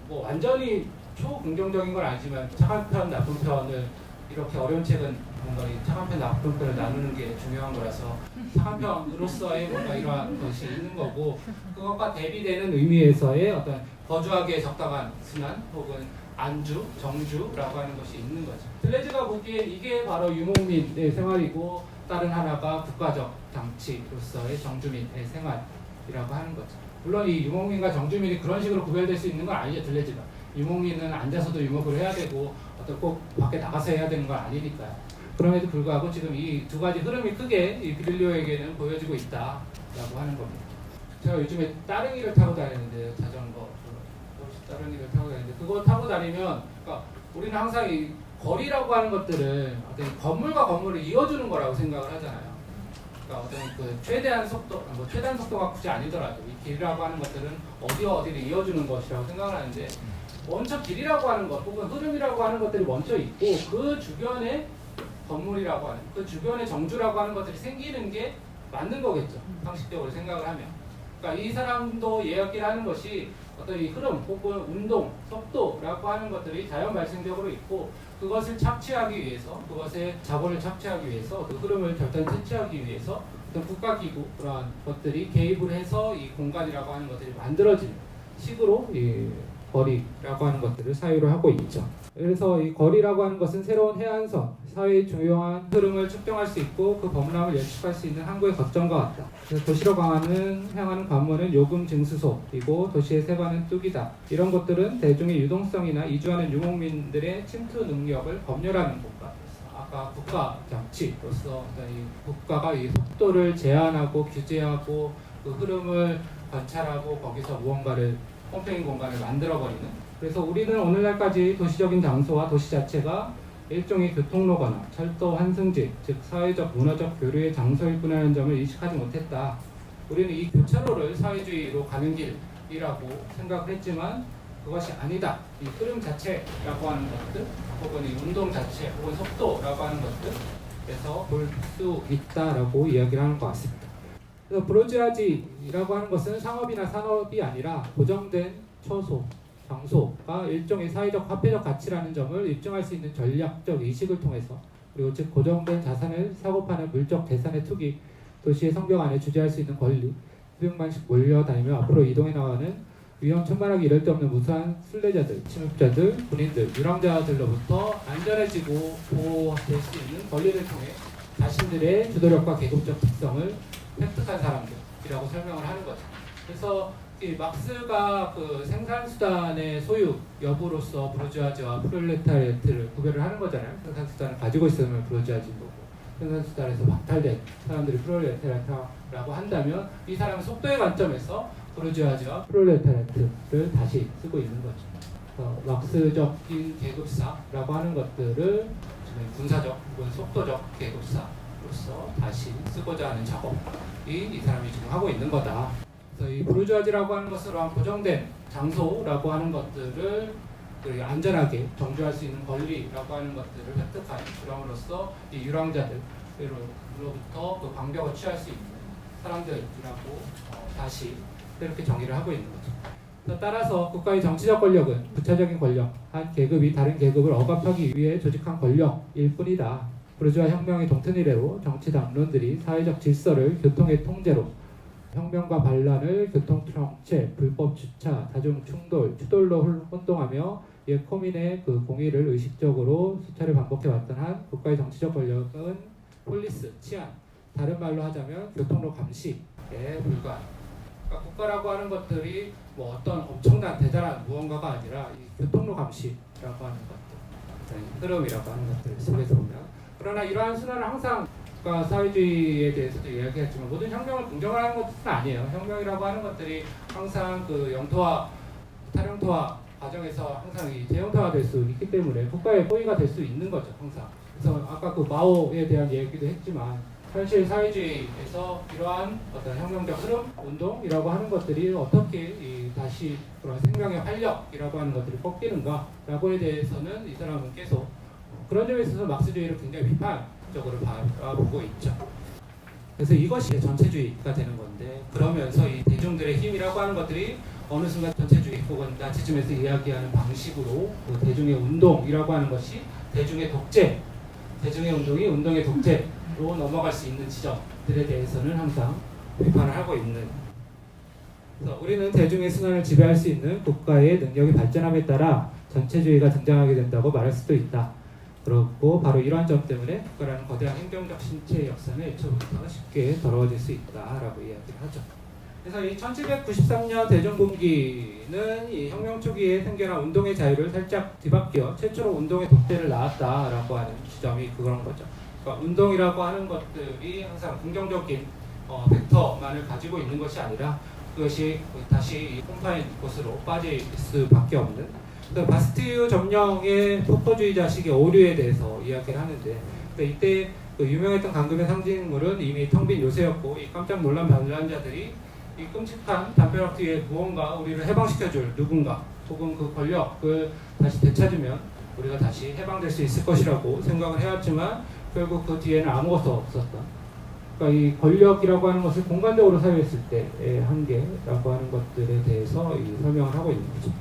뭐 완전히 초긍정적인 건 아니지만 착한 편, 나쁜 편을 이렇게 어려운 책은 뭔가 이 착한 편, 나쁜 편을 나누는 게 중요한 거라서 착한 편으로서의 뭔가 이러한 것이 있는 거고 그것과 대비되는 의미에서의 어떤 거주하기에 적당한 순환 혹은 안주, 정주라고 하는 것이 있는 거죠. 들레즈가 보기엔 이게 바로 유목민의 생활이고 다른 하나가 국가적 장치로서의 정주민의 생활이라고 하는 거죠. 물론 이 유목민과 정주민이 그런 식으로 구별될 수 있는 건 아니죠. 들레즈가. 유목민은 앉아서도 유목을 해야 되고 어떤 꼭 밖에 나가서 해야 되는 건 아니니까요. 그럼에도 불구하고 지금 이 두 가지 흐름이 크게 이 비릴리오에게는 보여지고 있다라고 하는 겁니다. 제가 요즘에 따릉이를 타고 다니는데요. 자전거. 따릉이를 타고 다니는데 그거 타고 다니면 그러니까 우리는 항상 이 거리라고 하는 것들은 어떤 건물과 건물을 이어주는 거라고 생각을 하잖아요. 그러니까 어떤 그 최대한 속도, 뭐 최대한 속도가 굳이 아니더라도 이 길이라고 하는 것들은 어디와 어디를 이어주는 것이라고 생각을 하는데 먼저 길이라고 하는 것 혹은 흐름이라고 하는 것들이 먼저 있고 그 주변에 건물이라고 하는 그 주변에 정주라고 하는 것들이 생기는 게 맞는 거겠죠. 상식적으로 생각을 하면. 그러니까 이 사람도 이야기를 하는 것이 어떤 이 흐름 혹은 운동, 속도라고 하는 것들이 자연 발생적으로 있고 그것을 착취하기 위해서 그것의 자본을 착취하기 위해서 그 흐름을 절단 채취하기 위해서 어떤 국가기구 그러한 것들이 개입을 해서 이 공간이라고 하는 것들이 만들어지는 식으로 이 거리라고 하는 것들을 사유로 하고 있죠. 그래서 이 거리라고 하는 것은 새로운 해안선, 사회의 중요한 흐름을 측정할 수 있고 그 범람을 예측할 수 있는 항구의 거점과 같다. 그래서 도시로 향하는 관문은 요금 징수소이고 도시의 세관은 뚝이다. 이런 것들은 대중의 유동성이나 이주하는 유목민들의 침투 능력을 검열하는 곳과 아까 국가 장치로서 이 국가가 이 속도를 제한하고 규제하고 그 흐름을 관찰하고 거기서 무언가를 컴플레인 공간을 만들어버리는 그래서 우리는 오늘날까지 도시적인 장소와 도시 자체가 일종의 교통로거나 철도 환승지 즉 사회적 문화적 교류의 장소일 뿐이라는 점을 인식하지 못했다. 우리는 이 교차로를 사회주의로 가는 길이라고 생각을 했지만 그것이 아니다. 이 흐름 자체라고 하는 것들 혹은 이 운동 자체 혹은 속도라고 하는 것들에서 볼 수 있다라고 이야기를 하는 것 같습니다. 그래서 브로지아지라고 하는 것은 상업이나 산업이 아니라 고정된 처소, 장소가 일종의 사회적 화폐적 가치라는 점을 입증할 수 있는 전략적 의식을 통해서 그리고 즉 고정된 자산을 사고 파는 물적 대산의 투기, 도시의 성벽 안에 주재할 수 있는 권리, 수백만씩 몰려다니며 앞으로 이동해 나가는 위험천만하게 이를 데 없는 무수한 순례자들, 침입자들, 군인들, 유람자들로부터 안전해지고 보호될 수 있는 권리를 통해 자신들의 주도력과 계급적 특성을 획득한 사람들이라고 설명을 하는 거죠. 그래서 이 막스가 그 생산수단의 소유 여부로서 부르주아지와 프롤레타리아트를 구별을 하는 거잖아요. 생산수단을 가지고 있으면 부르주아지인 거고 생산수단에서 박탈된 사람들이 프롤레타리아트라고 한다면 이 사람은 속도의 관점에서 부르주아지와 프롤레타리아트를 다시 쓰고 있는 거죠. 막스적인 계급사라고 하는 것들을 군사적 혹은 속도적 계급사로 방식으로서 다시 쓰고자 하는 작업이 이 사람이 지금 하고 있는 거다. 그래서 이 부르주아지라고 하는 것은 고정된 장소라고 하는 것들을 안전하게 정주할 수 있는 권리라고 하는 것들을 획득한, 그럼으로써 이 유랑자들로부터 그 방벽을 취할 수 있는 사람들이라고 다시 이렇게 정의를 하고 있는 거죠. 따라서 국가의 정치적 권력은 부차적인 권력, 한 계급이 다른 계급을 억압하기 위해 조직한 권력일 뿐이다. 부르주아 혁명의 동튼 이래로 정치 담론들이 사회적 질서를 교통의 통제로, 혁명과 반란을 교통정체, 불법 주차, 다중 충돌, 추돌로 혼동하며 옛 코민의 그 공의를 의식적으로 수차례 반복해왔던 한 국가의 정치적 권력은 폴리스, 치안, 다른 말로 하자면 교통로 감시에 불과한. 그러니까 국가라고 하는 것들이 뭐 어떤 엄청난 대단한 무언가가 아니라 이 교통로 감시라고 하는 것들, 흐름이라고 하는 것들 속에서 보면, 그러나 이러한 순환은 항상 국가 사회주의에 대해서도 이야기했지만 모든 혁명을 긍정을 하는 것은 아니에요. 혁명이라고 하는 것들이 항상 그 영토화, 탈영토화 과정에서 항상 이 재영토화 될 수 있기 때문에 국가의 포위가 될 수 있는 거죠, 항상. 그래서 아까 그 마오에 대한 얘기도 했지만 현실 사회주의에서 이러한 어떤 혁명적 흐름, 운동이라고 하는 것들이 어떻게 다시 그런 생명의 활력이라고 하는 것들이 꺾이는가라고에 대해서는 이 사람은 계속 그런 점에 있어서 막스주의를 굉장히 비판적으로 바라보고 있죠. 그래서 이것이 전체주의가 되는 건데, 그러면서 이 대중들의 힘이라고 하는 것들이 어느 순간 전체주의 혹은 나치즘에서 이야기하는 방식으로 그 대중의 운동이라고 하는 것이 대중의 독재, 대중의 운동이 운동의 독재로 넘어갈 수 있는 지점들에 대해서는 항상 비판을 하고 있는. 그래서 우리는 대중의 순환을 지배할 수 있는 국가의 능력이 발전함에 따라 전체주의가 등장하게 된다고 말할 수도 있다. 그렇고 바로 이러한 점 때문에 국가라는 거대한 행정적 신체의 역사는 애초부터 쉽게 더러워질 수 있다라고 이야기를 하죠. 그래서 이 1793년 대정분기는 이 혁명 초기에 생겨난 운동의 자유를 살짝 뒤바뀌어 최초로 운동의 독재를 낳았다라고 하는 지점이 그런 거죠. 그러니까 운동이라고 하는 것들이 항상 긍정적인 벡터만을 가지고 있는 것이 아니라 그것이 다시 홈파인 곳으로 빠질 수밖에 없는. 바스티유 점령의 폭포주의자식의 오류에 대해서 이야기를 하는데, 이때 그 유명했던 강금의 상징물은 이미 텅 빈 요새였고, 이 깜짝 놀란 반란자들이 이 끔찍한 담벼락 뒤에 무언가 우리를 해방시켜줄 누군가 혹은 그 권력을 다시 되찾으면 우리가 다시 해방될 수 있을 것이라고 생각을 해왔지만 결국 그 뒤에는 아무것도 없었다. 그러니까 이 권력이라고 하는 것을 공간적으로 사유했을 때의 한계라고 하는 것들에 대해서 설명을 하고 있는 거죠.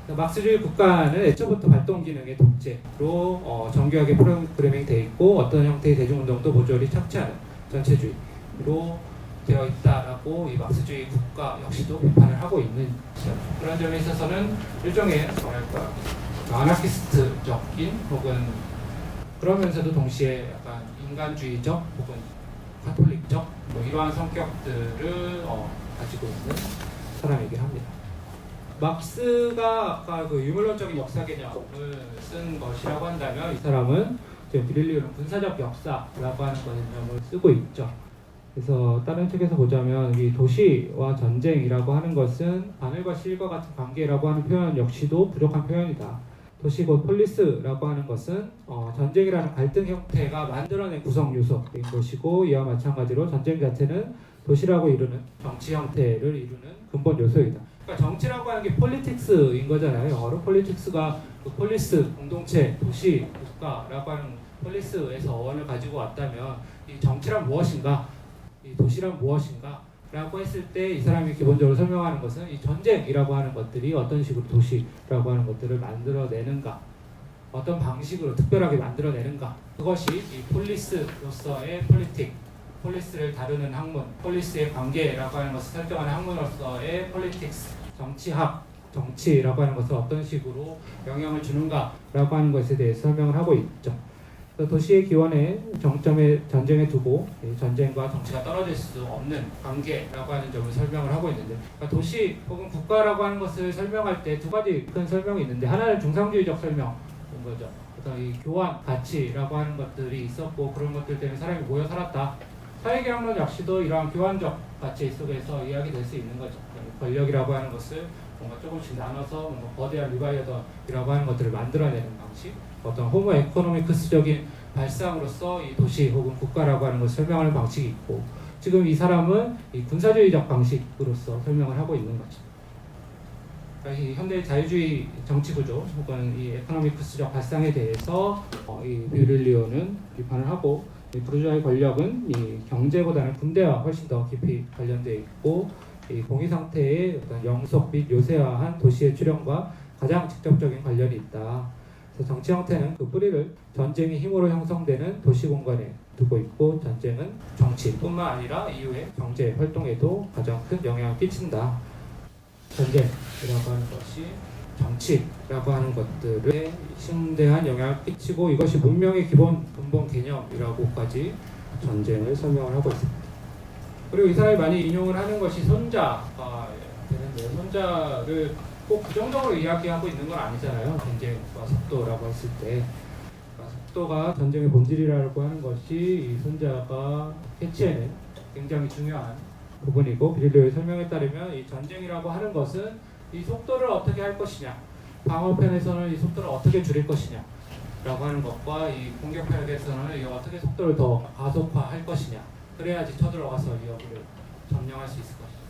막스주의 국가는 애초부터 발동 기능의 독재로 정교하게 프로그래밍 되어 있고 어떤 형태의 대중운동도 모조리 착취하는 전체주의로 되어 있다라고 이 막스주의 국가 역시도 비판을 하고 있는 시점. 그런 점에 있어서는 일종의 아나키스트적인 혹은 그러면서도 동시에 약간 인간주의적 혹은 카톨릭적 이러한 성격들을 가지고 있는 사람이긴 합니다. 막스가 아까 그 유물론적인 역사 개념을 쓴 것이라고 한다면 이 사람은 지금 비릴리오는 군사적 역사라고 하는 개념을 쓰고 있죠. 그래서 다른 책에서 보자면 이 도시와 전쟁이라고 하는 것은 바늘과 실과 같은 관계라고 하는 표현 역시도 부족한 표현이다. 도시 곧 폴리스라고 하는 것은 전쟁이라는 갈등 형태가 만들어낸 구성 요소인 것이고, 이와 마찬가지로 전쟁 자체는 도시라고 이루는 정치 형태를 이루는 근본 요소이다. 그러니까 정치라고 하는 게 폴리틱스인 거잖아요. 영어로 폴리틱스가 그 폴리스, 공동체, 도시, 국가라고 하는 폴리스에서 어원을 가지고 왔다면 이 정치란 무엇인가, 이 도시란 무엇인가 라고 했을 때 이 사람이 기본적으로 설명하는 것은 이 전쟁이라고 하는 것들이 어떤 식으로 도시라고 하는 것들을 만들어내는가, 어떤 방식으로 특별하게 만들어내는가, 그것이 이 폴리스로서의 폴리틱, 폴리스를 다루는 학문, 폴리스의 관계라고 하는 것을 설정하는 학문으로서의 폴리틱스, 정치학, 정치라고 하는 것을 어떤 식으로 영향을 주는가라고 하는 것에 대해서 설명을 하고 있죠. 도시의 기원에 정점에 전쟁에 두고 전쟁과 정치가 떨어질 수 없는 관계라고 하는 점을 설명을 하고 있는데, 그러니까 도시 혹은 국가라고 하는 것을 설명할 때 두 가지 큰 설명이 있는데, 하나는 중상주의적 설명인 거죠. 그래서 이 교환 가치라고 하는 것들이 있었고 그런 것들 때문에 사람이 모여 살았다. 사회계약론 역시도 이러한 교환적 가치 속에서 이야기될 수 있는 거죠. 권력이라고 하는 것을 뭔가 조금씩 나눠서 뭔가 거대한 리바이어던이라고 하는 것들을 만들어내는 방식, 어떤 호모 에코노미크스적인 발상으로서 이 도시 혹은 국가라고 하는 것을 설명하는 방식이 있고, 지금 이 사람은 이 군사주의적 방식으로서 설명을 하고 있는 거죠. 그러니까 이 현대 자유주의 정치 구조 혹은 이 에코노미크스적 발상에 대해서 이 뷰릴리오는 비판을 하고, 이 부르주아의 권력은 이 경제보다는 군대와 훨씬 더 깊이 관련되어 있고, 이 공위 상태의 어떤 영속 및 요새화한 도시의 출현과 가장 직접적인 관련이 있다. 그래서 정치 형태는 그 뿌리를 전쟁의 힘으로 형성되는 도시 공간에 두고 있고, 전쟁은 정치뿐만 아니라 이후의 경제 활동에도 가장 큰 영향을 끼친다. 전쟁이라고 하는 것이 정치라고 하는 것들에 심대한 영향을 끼치고, 이것이 문명의 기본 근본 개념이라고까지 전쟁을 설명을 하고 있습니다. 그리고 이 사람이 많이 인용을 하는 것이 손자가 되는데, 손자를 꼭 부정적으로 이야기하고 있는 건 아니잖아요. 전쟁과 속도라고 했을 때, 속도가 전쟁의 본질이라고 하는 것이 이 손자가 캐치해낸 굉장히 중요한 부분이고, 비릴리오의 설명에 따르면 이 전쟁이라고 하는 것은 이 속도를 어떻게 할 것이냐, 방어편에서는 이 속도를 어떻게 줄일 것이냐 라고 하는 것과, 이 공격편에서는 이 어떻게 속도를 더 가속화할 것이냐, 그래야지 쳐들어가서 이 역을 점령할 수 있을 것이다.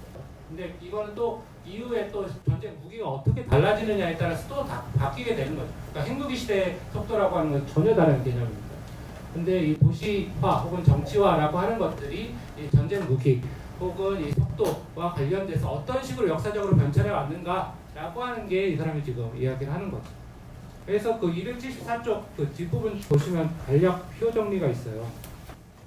근데 이거는 또 이후에 또 전쟁 무기가 어떻게 달라지느냐에 따라서 또 다 바뀌게 되는 거죠. 그러니까 핵무기 시대의 속도라고 하는 건 전혀 다른 개념입니다. 근데 이 도시화 혹은 정치화라고 하는 것들이 이 전쟁 무기 혹은 이 속도와 관련돼서 어떤 식으로 역사적으로 변천해 왔는가라고 하는 게 이 사람이 지금 이야기를 하는 거죠. 그래서 그 274쪽 그 뒷부분 보시면 간략 표 정리가 있어요.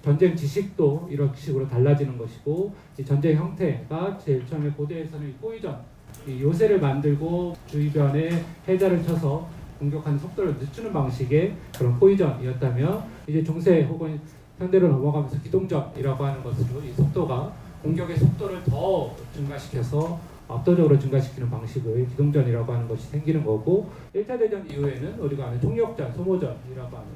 전쟁 지식도 이런 식으로 달라지는 것이고, 이 전쟁 형태가 제일 처음에 고대에서는 이 포이전, 이 요새를 만들고 주변에 해자를 쳐서 공격하는 속도를 늦추는 방식의 그런 포이전이었다면, 이제 중세 혹은 현대로 넘어가면서 기동전이라고 하는 것으로 이 속도가 공격의 속도를 더 증가시켜서 압도적으로 증가시키는 방식의 기동전이라고 하는 것이 생기는 거고, 1차 대전 이후에는 우리가 아는 총력전, 소모전이라고 하는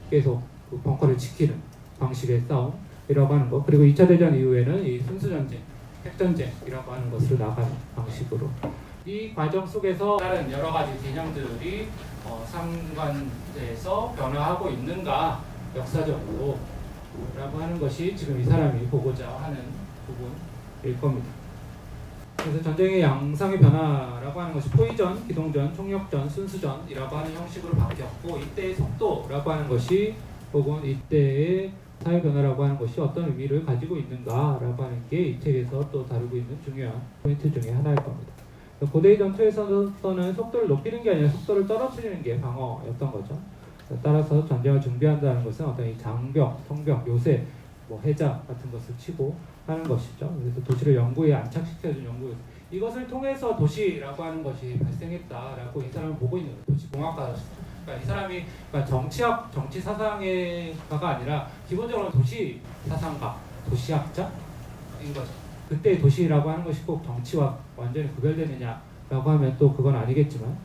계속 그 벙커를 지키는 방식의 싸움이라고 하는 것, 그리고 2차 대전 이후에는 이 순수전쟁, 핵전쟁이라고 하는 것으로 나가는 방식으로, 이 과정 속에서 다른 여러 가지 개념들이 상관에서 변화하고 있는가 역사적으로 라고 하는 것이 지금 이 사람이 보고자 하는 부분일 겁니다. 그래서 전쟁의 양상의 변화라고 하는 것이 포위전, 기동전, 총력전, 순수전이라고 하는 형식으로 바뀌었고, 이때의 속도라고 하는 것이 혹은 이때의 사회 변화라고 하는 것이 어떤 의미를 가지고 있는가라고 하는 게 이 책에서 또 다루고 있는 중요한 포인트 중에 하나일 겁니다. 고대의 전투에서는 속도를 높이는 게 아니라 속도를 떨어뜨리는 게 방어였던 거죠. 따라서 전쟁을 준비한다는 것은 어떤 이 장벽, 성벽, 요새, 해자 같은 것을 치고 하는 것이죠. 그래서 도시를 영구에 안착시켜준 연구, 이것을 통해서 도시라고 하는 것이 발생했다라고 이 사람은 보고 있는 거예요. 도시공학가였습니다. 그러니까 이 사람이 정치학, 정치 사상가가 아니라 기본적으로 도시 사상가, 도시학자인 거죠. 그때 도시라고 하는 것이 꼭 정치와 완전히 구별되느냐라고 하면 또 그건 아니겠지만,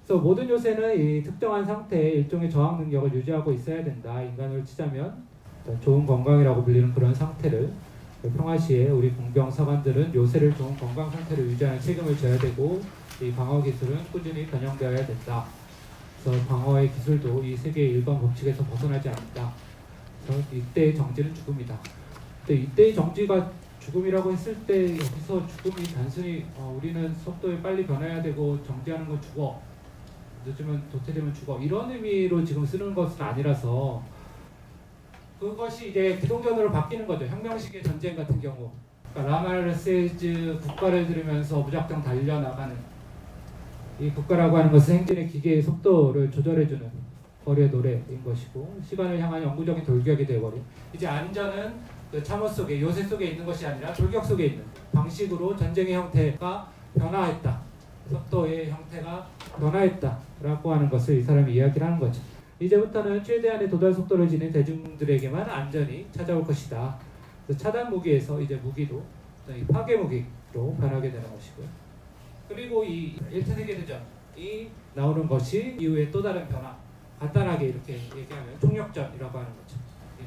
그래서 모든 요새는 이 특정한 상태의 일종의 저항 능력을 유지하고 있어야 된다. 인간을 치자면 좋은 건강이라고 불리는 그런 상태를, 평화 시에 우리 공병 사관들은 요새를 좋은 건강 상태를 유지하는 책임을 져야 되고, 이 방어 기술은 꾸준히 변형되어야 된다. 그래서 방어의 기술도 이 세계의 일반 법칙에서 벗어나지 않는다. 그래서 이때의 정지는 죽음이다. 근데 이때의 정지가 죽음이라고 했을 때 여기서 죽음이 단순히 우리는 속도에 빨리 변해야 되고 정지하는 건 죽어, 늦으면 도태되면 죽어, 이런 의미로 지금 쓰는 것은 아니라서, 그것이 이제 기동전으로 바뀌는 거죠. 혁명식의 전쟁 같은 경우, 그러니까 라말세즈 국가를 들으면서 무작정 달려나가는, 이 국가라고 하는 것은 행진의 기계의 속도를 조절해주는 거리의 노래인 것이고, 시간을 향한 영구적인 돌격이 되어버린, 이제 안전은 그 참호 속에, 요새 속에 있는 것이 아니라 돌격 속에 있는 방식으로 전쟁의 형태가 변화했다, 속도의 형태가 변화했다라고 하는 것을 이 사람이 이야기를 하는 거죠. 이제부터는 최대한의 도달 속도를 지닌 대중들에게만 안전이 찾아올 것이다. 그래서 차단 무기에서 이제 무기도 파괴 무기로 변하게 되는 것이고요. 그리고 이 1차 세계대전이 나오는 것이 이후에 또 다른 변화, 간단하게 이렇게 얘기하면 총력전이라고 하는 거죠.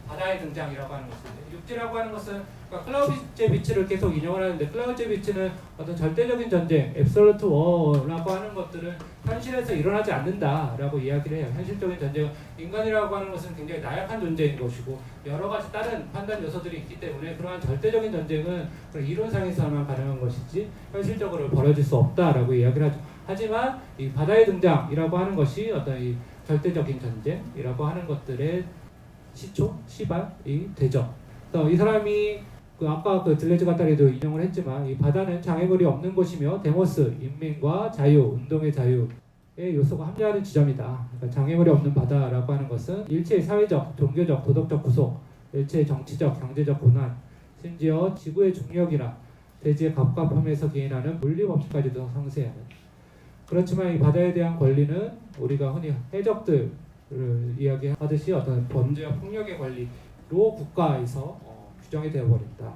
바다의 등장이라고 하는 것인데, 육지라고 하는 것은 그러니까 클라우제비츠를 계속 인용을 하는데, 클라우제비츠는 어떤 절대적인 전쟁, 앱솔루트 워라고 하는 것들은 현실에서 일어나지 않는다라고 이야기를 해요. 현실적인 전쟁, 인간이라고 하는 것은 굉장히 나약한 존재인 것이고 여러 가지 다른 판단 요소들이 있기 때문에 그러한 절대적인 전쟁은 그런 이론상에서만 가능한 것이지 현실적으로 벌어질 수 없다라고 이야기를 하죠. 하지만 이 바다의 등장이라고 하는 것이 어떤 이 절대적인 전쟁이라고 하는 것들의 시초, 시발이 되죠. 그래서 이 사람이 아까 들레즈 가타리도 인용을 했지만 이 바다는 장애물이 없는 곳이며 데모스, 인민과 자유, 운동의 자유의 요소가 합류하는 지점이다. 그러니까 장애물이 없는 바다라고 하는 것은 일체의 사회적, 종교적, 도덕적 구속, 일체의 정치적, 경제적 고난, 심지어 지구의 중력이나 대지의 갑갑함에서 기인하는 물리법칙까지도 상쇄하는. 그렇지만 이 바다에 대한 권리는 우리가 흔히 해적들을 이야기하듯이 어떤 범죄와 폭력의 권리로 국가에서 규정이 되어버린다.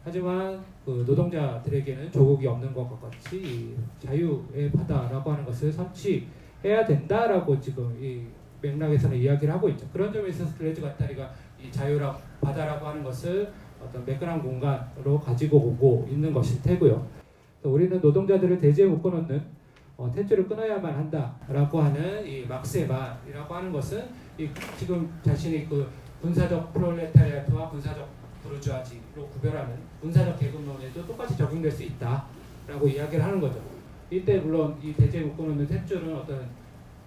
하지만 노동자들에게는 조국이 없는 것과 같이 이 자유의 바다라고 하는 것을 선취해야 된다라고 지금 이 맥락에서는 이야기를 하고 있죠. 그런 점에 있어서 들레즈 가타리가 이 자유라 바다라고 하는 것을 어떤 매끈한 공간으로 가지고 오고 있는 것일 테고요. 우리는 노동자들을 대지에 묶어놓는 탯줄을 끊어야만 한다라고 하는 이 막스의 말이라고 하는 것은 이 지금 자신이 군사적 프롤레타리아트와 군사적 부르주아지로 구별하는 군사적 계급론에도 똑같이 적용될 수 있다라고 이야기를 하는 거죠. 이때 물론 이 대지에 묶어놓는 탯줄은 어떤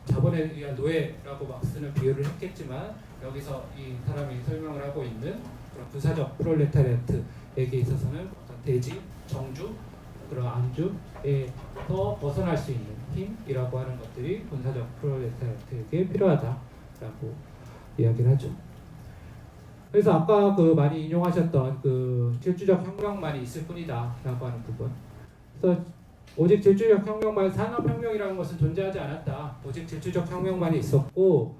자본에 의한 노예라고 막스는 비유를 했겠지만 여기서 이 사람이 설명을 하고 있는 그런 군사적 프롤레타리아트에게 있어서는 어떤 대지, 정주, 그런 안주에서 벗어날 수 있는 힘이라고 하는 것들이 군사적 프롤레타리아트에게 필요하다라고 이야기를 하죠. 그래서 아까 많이 인용하셨던 질주적 혁명만이 있을 뿐이다라고 하는 부분. 그래서 오직 질주적 혁명만, 산업혁명이라는 것은 존재하지 않았다. 오직 질주적 혁명만이 있었고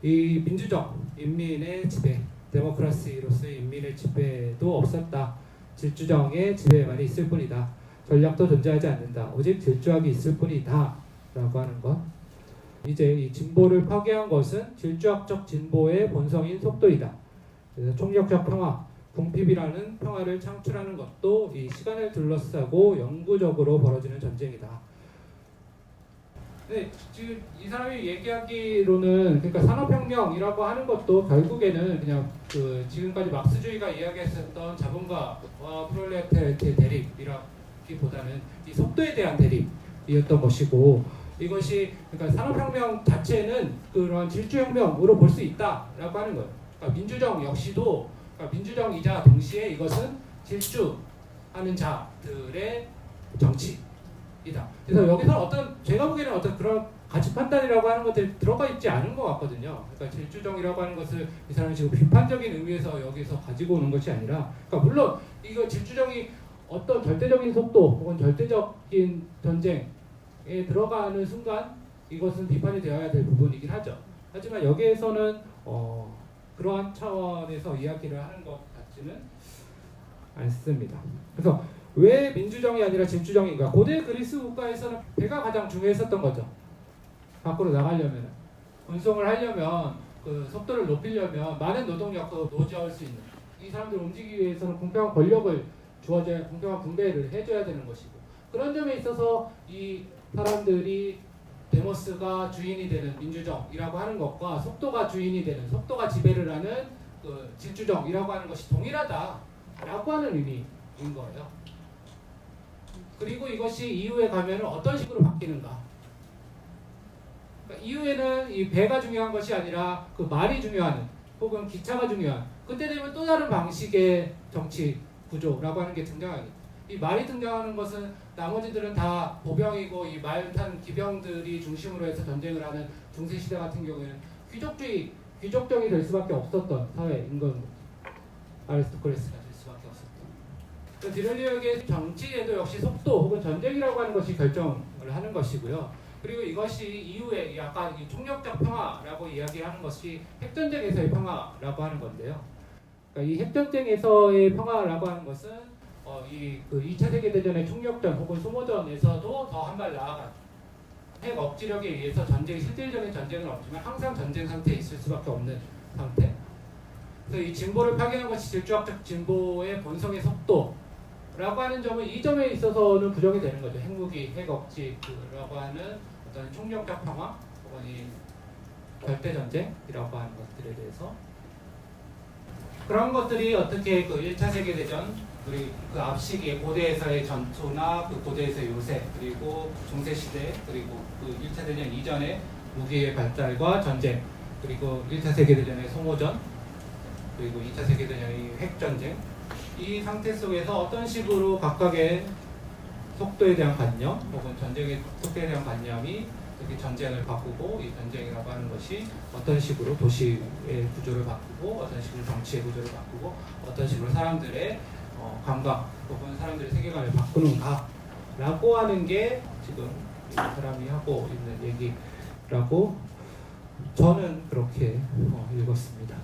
이 민주적 인민의 지배, 데모크라시로서의 인민의 지배도 없었다. 질주정의 지배만이 있을 뿐이다. 전략도 존재하지 않는다. 오직 질주학이 있을 뿐이다. 라고 하는 것. 이제 이 진보를 파괴한 것은 질주학적 진보의 본성인 속도이다. 그래서 총력적 평화, 궁핍이라는 평화를 창출하는 것도 이 시간을 둘러싸고 영구적으로 벌어지는 전쟁이다. 네, 지금 이 사람이 얘기하기로는 그러니까 산업혁명이라고 하는 것도 결국에는 그냥 지금까지 막스주의가 이야기했었던 자본가와 프롤레타리아트의 대립이라기보다는 이 속도에 대한 대립이었던 것이고, 이것이 그러니까 산업혁명 자체는 그런 질주혁명으로 볼 수 있다라고 하는 거예요. 그러니까 민주정 역시도 그러니까 민주정이자 동시에 이것은 질주하는 자들의 정치이다. 그래서 여기서 제가 보기에는 어떤 그런 가치 판단이라고 하는 것들이 들어가 있지 않은 것 같거든요. 그러니까 질주정이라고 하는 것을 이 사람이 지금 비판적인 의미에서 여기서 가지고 오는 것이 아니라, 그러니까 물론 이거 질주정이 어떤 절대적인 속도 혹은 절대적인 전쟁에 들어가는 순간 이것은 비판이 되어야 될 부분이긴 하죠. 하지만 여기에서는 그러한 차원에서 이야기를 하는 것 같지는 않습니다. 그래서 왜 민주정이 아니라 질주정인가? 고대 그리스 국가에서는 배가 가장 중요했었던 거죠. 밖으로 나가려면, 운송을 하려면, 속도를 높이려면 많은 노동력도 노지할 수 있는, 이 사람들 움직이기 위해서는 공평한 권력을 주어져야, 공평한 분배를 해줘야 되는 것이고, 그런 점에 있어서 이 사람들이 데모스가 주인이 되는 민주정이라고 하는 것과 속도가 주인이 되는, 속도가 지배를 하는 질주정이라고 하는 것이 동일하다라고 하는 의미인 거예요. 그리고 이것이 이후에 가면은 어떤 식으로 바뀌는가? 그러니까 이후에는 이 배가 중요한 것이 아니라 말이 중요한, 혹은 기차가 중요한, 그때 되면 또 다른 방식의 정치 구조라고 하는 게 등장하겠죠. 이 말이 등장하는 것은 나머지들은 다 보병이고 이 말 탄 기병들이 중심으로 해서 전쟁을 하는 중세시대 같은 경우에는 귀족정이 될 수밖에 없었던 사회인 건 아리스토크래스가 될 수밖에 없었던. 디렐리오에게 정치에도 역시 속도 혹은 전쟁이라고 하는 것이 결정을 하는 것이고요. 그리고 이것이 이후에 약간 총력적 평화라고 이야기하는 것이 핵전쟁에서의 평화라고 하는 건데요. 그러니까 이 핵전쟁에서의 평화라고 하는 것은 2차 세계대전의 총력전 혹은 소모전에서도 더 한 발 나아간, 핵 억지력에 의해서 실질적인 전쟁은 없지만 항상 전쟁 상태에 있을 수밖에 없는 상태. 그래서 이 진보를 파괴하는 것이 질주학적 진보의 본성의 속도라고 하는 점은 이 점에 있어서는 부정이 되는 거죠. 핵무기, 핵억지라고 하는 어떤 총력적 평화 혹은 이 절대전쟁이라고 하는 것들에 대해서 그런 것들이 어떻게 그 1차 세계대전 우리 그 앞 시기에 고대에서의 전투나 그 고대에서의 요새 그리고 중세시대 그리고 그 1차 대전 이전의 무기의 발달과 전쟁 그리고 1차 세계대전의 소모전 그리고 2차 세계대전의 핵전쟁 이 상태 속에서 어떤 식으로 각각의 속도에 대한 관념 혹은 전쟁의 속도에 대한 관념이 이렇게 전쟁을 바꾸고 이 전쟁이라고 하는 것이 어떤 식으로 도시의 구조를 바꾸고 어떤 식으로 정치의 구조를 바꾸고 어떤 식으로 사람들의 감각 혹은 사람들의 세계관을 바꾸는가 라고 하는 게 지금 이 사람이 하고 있는 얘기라고 저는 그렇게 읽었습니다.